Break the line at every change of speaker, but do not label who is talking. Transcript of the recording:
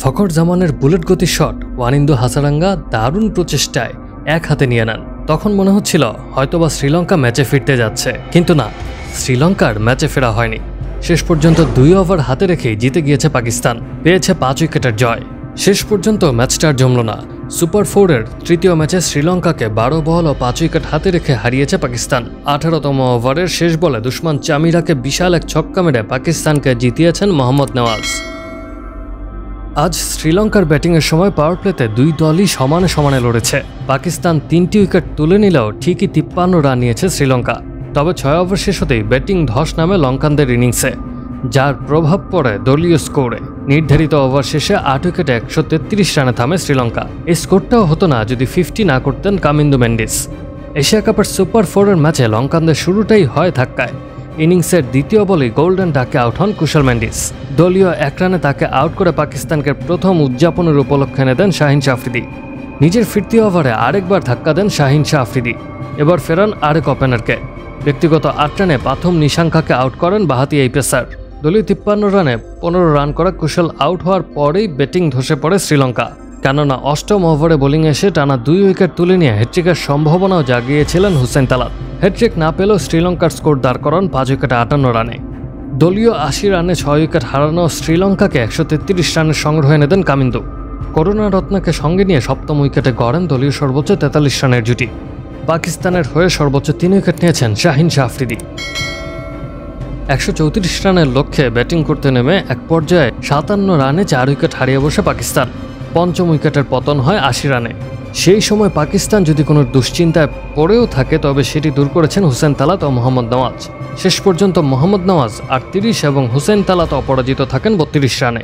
ফখর জামানের bullet গতি shot Wanindu Hasaranga দারুণ প্রচেষ্টায় এক হাতে নিয়ে নেন। তখন মনে হচ্ছিল হয়তোবা শ্রীলঙ্কা ম্যাচে ফিরতে যাচ্ছে, কিন্তু না, শ্রীলঙ্কার ম্যাচে ফেরা হয়নি। শেষ পর্যন্ত 2 ওভার হাতে রেখেই জিতে গিয়েছে পাকিস্তান, পেয়েছে 5 উইকেটের জয়। শেষ পর্যন্ত ম্যাচটা আর জমল না। সুপার 4-এর তৃতীয় ম্যাচে শ্রীলঙ্কাকে 12 বল ও 5 উইকেট হাতে রেখে হারিয়েছে পাকিস্তান। 18তম ওভারের শেষ বলে দুশমান চামিরাকে বিশাল এক ছক্কা মেরে পাকিস্তানকে জিতিয়েছেন মোহাম্মদ নওয়াজ। আজ শ্রীলঙ্কার ব্যাটিংয়ের সময় পাওয়ার প্লেতে 2 দলই সমানে সমানে লড়েছে। পাকিস্তান 3টি উইকেট তুলে নিলেও ঠিকই 53 রান নিয়েছে শ্রীলঙ্কা। তবে 6 ওভার শেষ হতেই ব্যাটিং ধস নামে লঙ্কানদের ইনিংসে, যার প্রভাব পড়ে দলীয় স্কোরে। নির্ধারিত ওভার শেষে 8 উইকেটে 133 রানে থামে শ্রীলঙ্কা। এই স্কোরটাও হতো না যদি 50 না করতেন কামিন্দু মেন্ডিস। এশিয়া কাপের সুপার 4-এর ম্যাচে লঙ্কানদের শুরুটাই হয় ধাক্কায়। ইনিংসের দ্বিতীয় বলেই গোল্ডেন ডাকে আউট হন কুশল মেন্ডিস। দলীয় 1 রানে তাকে আউট করে পাকিস্তানকে প্রথম উদযাপনের উপলক্ষে এনে দেন শাহিন শাহ আফ্রিদি। নিজের ফিরতি ওভারে আরেকবার ধাক্কা দেন শাহিন শাহ আফ্রিদি। এবার ফেরান আরেক ওপেনারকে। ব্যক্তিগত 8 রানে প্রথম নিশাঙ্কাকে আউট করেন বাহাতি এই পেসার। দলীয় 53 রানে 15 রান করা কুশল আউট হওয়ার পরেই ব্যাটিং ধসে পড়ে শ্রীলঙ্কা। কেননা 8ম ওভারে বোলিং এসে টানা 2 উইকেট তুলে নিয়ে হ্যাট্রিকের সম্ভাবনাও জাগিয়েছিলেন হুসেন তালাত। হ্যাট্রিক না পেলেও শ্রীলঙ্কার স্কোর দাঁড় করান 5 উইকেটে 58 রানে। দলীয় 80 রানে 6 উইকেট হারানো শ্রীলঙ্কাকে 133 রানের সংগ্রহ এনে দেন কামিন্দু। করুণারত্নকে সঙ্গে নিয়ে 7ম উইকেটে গড়েন দলীয় সর্বোচ্চ 43 রানের জুটি। পাকিস্তানের হয়ে সর্বোচ্চ 3 উইকেট নিয়েছেন শাহিন শাহ আফ্রিদি। 134 রানের লক্ষ্যে ব্যাটিং করতে নেমে এক পর্যায়ে 57 রানে 4 উইকেট হারিয়ে বসে পাকিস্তান। 5ম উইকেটের পতন হয় 80 রানে। সেই সময় পাকিস্তান যদি কোনো দুশ্চিন্তায় পড়েও থাকে তবে সেটি দূর করেছেন হুসেন তালাত ও মোহাম্মদ নওয়াজ। শেষ পর্যন্ত মোহাম্মদ নওয়াজ 38 এবং হুসেন তালাত অপরাজিত থাকেন 32 রানে।